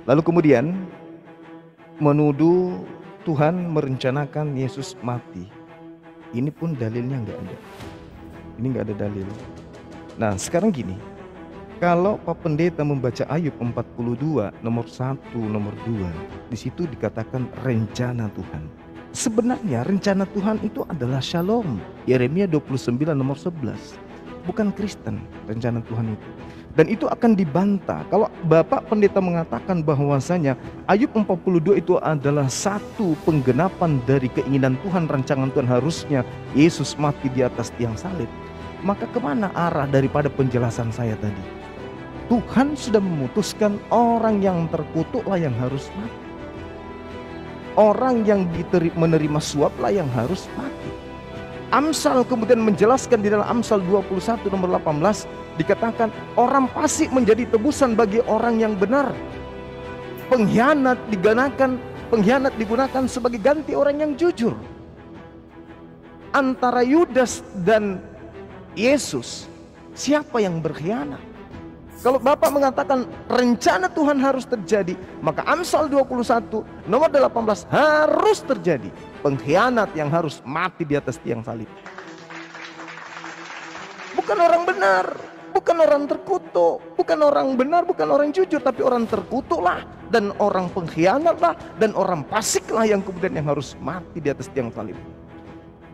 Lalu kemudian menuduh Tuhan merencanakan Yesus mati. Ini pun dalilnya nggak ada. Ini nggak ada dalil. Nah sekarang gini, kalau Pak Pendeta membaca Ayub 42 nomor 1, nomor 2, di situ dikatakan rencana Tuhan. Sebenarnya rencana Tuhan itu adalah shalom. Yeremia 29 nomor 11. Bukan Kristen rencana Tuhan itu. Dan itu akan dibantah kalau Bapak Pendeta mengatakan bahwasanya Ayub 42 itu adalah satu penggenapan dari keinginan Tuhan, rancangan Tuhan, harusnya Yesus mati di atas tiang salib. Maka kemana arah daripada penjelasan saya tadi? Tuhan sudah memutuskan orang yang terkutuklah yang harus mati. Orang yang menerima suaplah yang harus mati. Amsal kemudian menjelaskan di dalam Amsal 21 nomor 18 dikatakan orang fasik menjadi tebusan bagi orang yang benar. Pengkhianat digunakan sebagai ganti orang yang jujur. Antara Yudas dan Yesus, siapa yang berkhianat? Kalau Bapak mengatakan rencana Tuhan harus terjadi, maka Amsal 21 nomor 18 harus terjadi. Pengkhianat yang harus mati di atas tiang salib. Bukan orang benar, bukan orang terkutuk, bukan orang benar, bukan orang jujur, tapi orang terkutuklah dan orang pengkhianatlah dan orang fasiklah yang kemudian yang harus mati di atas tiang salib.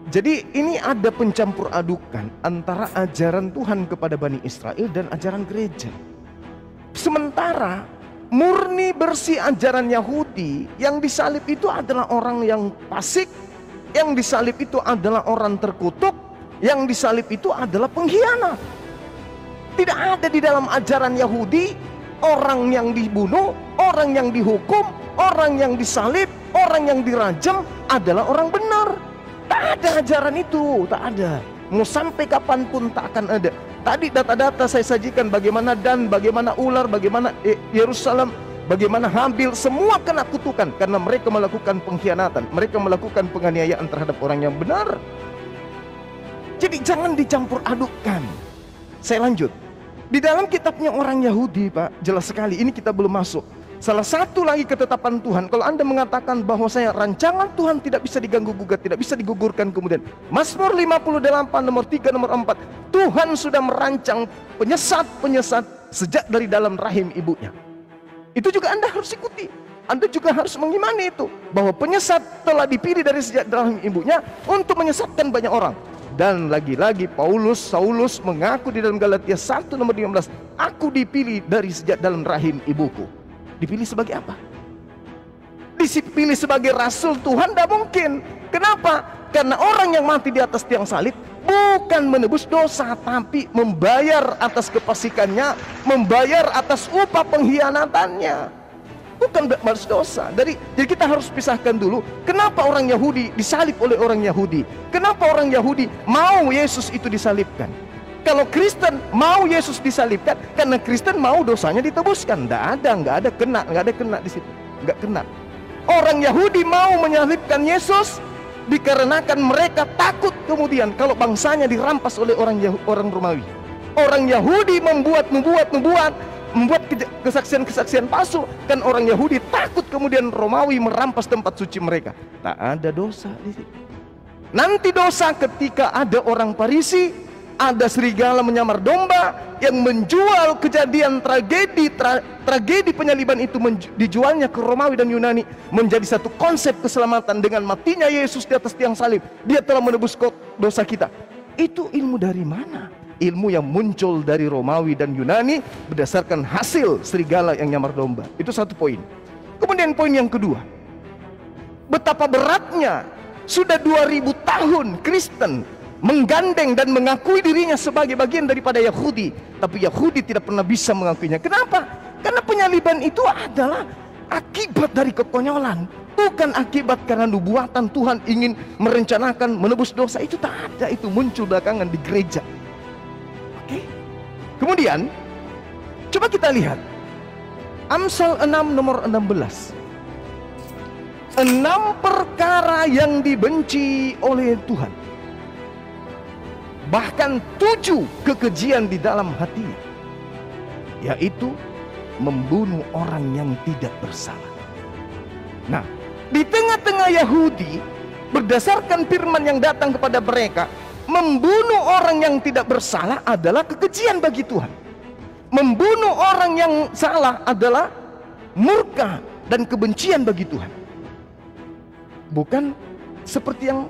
Jadi ini ada pencampur adukan antara ajaran Tuhan kepada Bani Israel dan ajaran gereja. Sementara murni bersih ajaran Yahudi, yang disalib itu adalah orang yang fasik, yang disalib itu adalah orang terkutuk, yang disalib itu adalah pengkhianat. Tidak ada di dalam ajaran Yahudi orang yang dibunuh, orang yang dihukum, orang yang disalib, orang yang dirajam adalah orang benar. Tak ada ajaran itu, tak ada. Mau sampai kapanpun tak akan ada. Tadi data-data saya sajikan bagaimana Dan, bagaimana ular, bagaimana Yerusalem, bagaimana Habil, semua kena kutukan karena mereka melakukan pengkhianatan, mereka melakukan penganiayaan terhadap orang yang benar. Jadi jangan dicampur adukkan. Saya lanjut. Di dalam kitabnya orang Yahudi, Pak, jelas sekali, ini kita belum masuk. Salah satu lagi ketetapan Tuhan, kalau Anda mengatakan bahwa saya rancangan Tuhan tidak bisa diganggu gugat, tidak bisa digugurkan kemudian. Mazmur 58 nomor 3 nomor 4, Tuhan sudah merancang penyesat-penyesat sejak dari dalam rahim ibunya. Itu juga Anda harus ikuti. Anda juga harus mengimani itu, bahwa penyesat telah dipilih dari sejak dalam ibunya untuk menyesatkan banyak orang. Dan lagi-lagi Saulus mengaku di dalam Galatia 1 nomor 15, aku dipilih dari sejak dalam rahim ibuku. Dipilih sebagai apa? Dipilih sebagai rasul Tuhan? Tidak mungkin. Kenapa? Karena orang yang mati di atas tiang salib bukan menebus dosa, tapi membayar atas kefasikannya, membayar atas upah pengkhianatannya. Bukan balas dosa. Jadi kita harus pisahkan dulu. Kenapa orang Yahudi disalib oleh orang Yahudi? Kenapa orang Yahudi mau Yesus itu disalibkan? Kalau Kristen mau Yesus disalibkan karena Kristen mau dosanya ditebuskan. Nggak ada kena di situ. Nggak kena. Orang Yahudi mau menyalibkan Yesus dikarenakan mereka takut kemudian kalau bangsanya dirampas oleh orang Romawi. Orang Yahudi membuat kesaksian-kesaksian palsu, kan orang Yahudi takut kemudian Romawi merampas tempat suci mereka. Tak ada dosa di situ. Nanti dosa ketika ada orang Farisi, ada serigala menyamar domba yang menjual kejadian tragedi penyaliban itu, dijualnya ke Romawi dan Yunani menjadi satu konsep keselamatan. Dengan matinya Yesus di atas tiang salib, dia telah menebus dosa kita. Itu ilmu dari mana? Ilmu yang muncul dari Romawi dan Yunani berdasarkan hasil serigala yang nyamar domba. Itu satu poin. Kemudian poin yang kedua, betapa beratnya sudah 2000 tahun Kristen menggandeng dan mengakui dirinya sebagai bagian daripada Yahudi, tapi Yahudi tidak pernah bisa mengakuinya. Kenapa? Karena penyaliban itu adalah akibat dari kekonyolan, bukan akibat karena nubuatan Tuhan ingin merencanakan menebus dosa. Itu tak ada, itu muncul belakangan di gereja. Oke. Kemudian coba kita lihat Amsal 6 nomor 16. 6 perkara yang dibenci oleh Tuhan, bahkan 7 kekejian di dalam hatinya, yaitu membunuh orang yang tidak bersalah. Nah, di tengah-tengah Yahudi, berdasarkan firman yang datang kepada mereka, membunuh orang yang tidak bersalah adalah kekejian bagi Tuhan. Membunuh orang yang salah adalah murka dan kebencian bagi Tuhan. Bukan seperti yang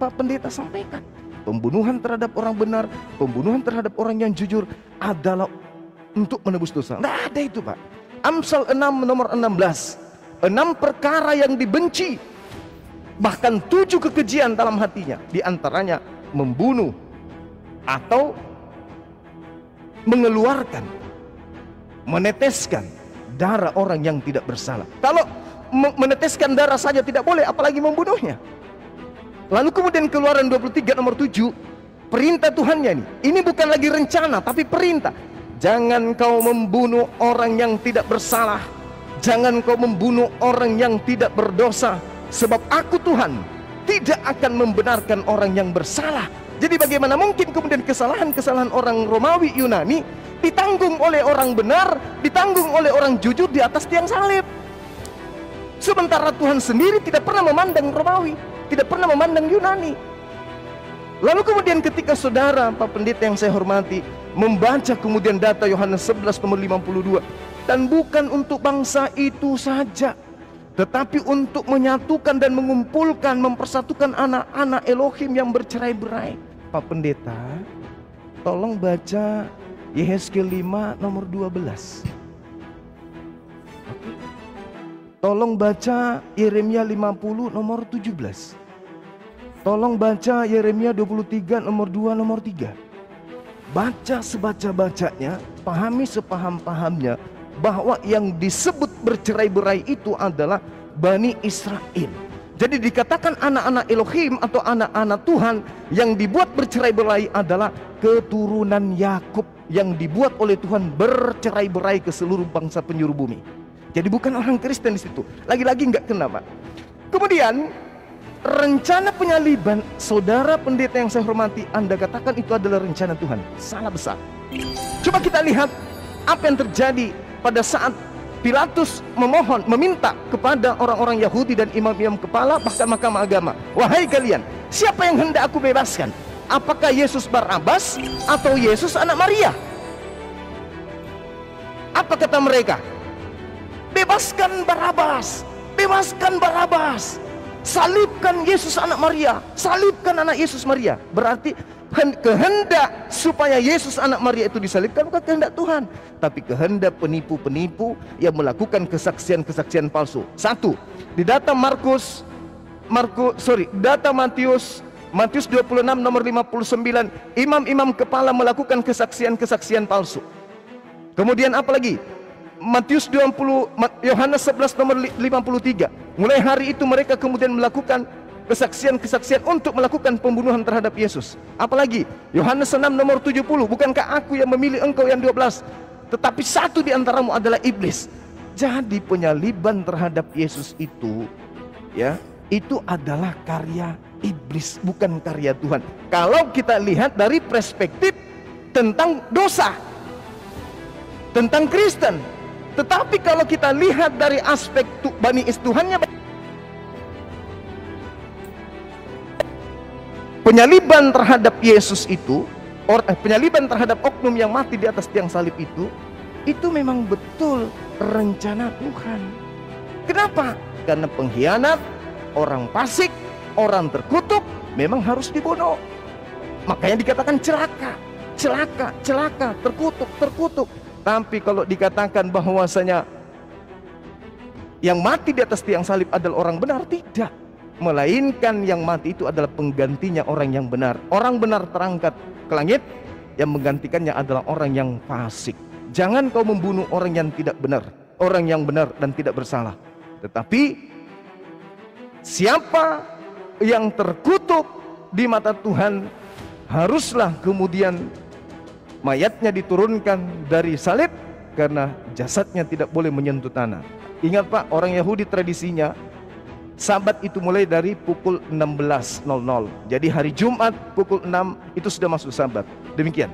Pak Pendeta sampaikan. Pembunuhan terhadap orang benar, pembunuhan terhadap orang yang jujur adalah untuk menebus dosa. Tidak ada itu, Pak. Amsal 6 nomor 16. 6 perkara yang dibenci, bahkan 7 kekejian dalam hatinya. Di antaranya membunuh atau mengeluarkan, meneteskan darah orang yang tidak bersalah. Kalau meneteskan darah saja tidak boleh, apalagi membunuhnya. Lalu kemudian Keluaran 23 nomor 7, perintah Tuhannya ini bukan lagi rencana tapi perintah. Jangan kau membunuh orang yang tidak bersalah, jangan kau membunuh orang yang tidak berdosa, sebab aku Tuhan tidak akan membenarkan orang yang bersalah. Jadi bagaimana mungkin kemudian kesalahan-kesalahan orang Romawi Yunani ditanggung oleh orang benar, ditanggung oleh orang jujur di atas tiang salib? Sementara Tuhan sendiri tidak pernah memandang Romawi, tidak pernah memandang Yunani. Lalu kemudian ketika saudara Pak Pendeta yang saya hormati membaca kemudian data Yohanes 11 nomor 52, dan bukan untuk bangsa itu saja, tetapi untuk menyatukan dan mengumpulkan, mempersatukan anak-anak Elohim yang bercerai-berai. Pak Pendeta, tolong baca Yehezkiel 5 nomor 12. Oke. Tolong baca Yeremia 50 nomor 17. Tolong baca Yeremia 23 nomor 2 nomor 3. Baca sebaca-bacanya, pahami sepaham-pahamnya, bahwa yang disebut bercerai-berai itu adalah Bani Israel. Jadi dikatakan anak-anak Elohim atau anak-anak Tuhan yang dibuat bercerai-berai adalah keturunan Yakub yang dibuat oleh Tuhan bercerai-berai ke seluruh bangsa penjuru bumi. Jadi bukan orang Kristen di situ. Lagi-lagi nggak kena, Pak. Kemudian rencana penyaliban, saudara pendeta yang saya hormati, Anda katakan itu adalah rencana Tuhan. Salah besar. Coba kita lihat apa yang terjadi pada saat Pilatus meminta kepada orang-orang Yahudi dan imam-imam kepala, bahkan mahkamah agama, wahai kalian, siapa yang hendak aku bebaskan? Apakah Yesus Barabas atau Yesus anak Maria? Apa kata mereka? Bebaskan Barabas, bebaskan Barabas, salibkan Yesus anak Maria, salibkan anak Yesus Maria. Berarti kehendak supaya Yesus anak Maria itu disalibkan bukan kehendak Tuhan, tapi kehendak penipu-penipu yang melakukan kesaksian-kesaksian palsu. Satu, di data data Matius 26 nomor 59, imam-imam kepala melakukan kesaksian-kesaksian palsu. Kemudian apa lagi? Yohanes 11 nomor 53, mulai hari itu mereka kemudian melakukan kesaksian-kesaksian untuk melakukan pembunuhan terhadap Yesus. Apalagi Yohanes 6 nomor 70, bukankah aku yang memilih engkau yang 12, tetapi satu di antaramu adalah iblis. Jadi penyaliban terhadap Yesus itu, ya, itu adalah karya iblis, bukan karya Tuhan. Kalau kita lihat dari perspektif tentang dosa, tentang Kristen. Tetapi kalau kita lihat dari aspek Bani Tuhannya, penyaliban terhadap Yesus itu, penyaliban terhadap oknum yang mati di atas tiang salib itu memang betul rencana Tuhan. Kenapa? Karena pengkhianat, orang fasik, orang terkutuk memang harus dibunuh. Makanya dikatakan celaka, celaka, celaka, terkutuk, terkutuk. Tapi kalau dikatakan bahwasanya yang mati di atas tiang salib adalah orang benar, tidak. Melainkan yang mati itu adalah penggantinya orang yang benar. Orang benar terangkat ke langit, yang menggantikannya adalah orang yang fasik. Jangan kau membunuh orang yang tidak benar, orang yang benar dan tidak bersalah. Tetapi siapa yang terkutuk di mata Tuhan, haruslah kemudian mayatnya diturunkan dari salib, karena jasadnya tidak boleh menyentuh tanah. Ingat Pak, orang Yahudi tradisinya Sabat itu mulai dari pukul 16.00. Jadi hari Jumat pukul 6 itu sudah masuk Sabat. Demikian.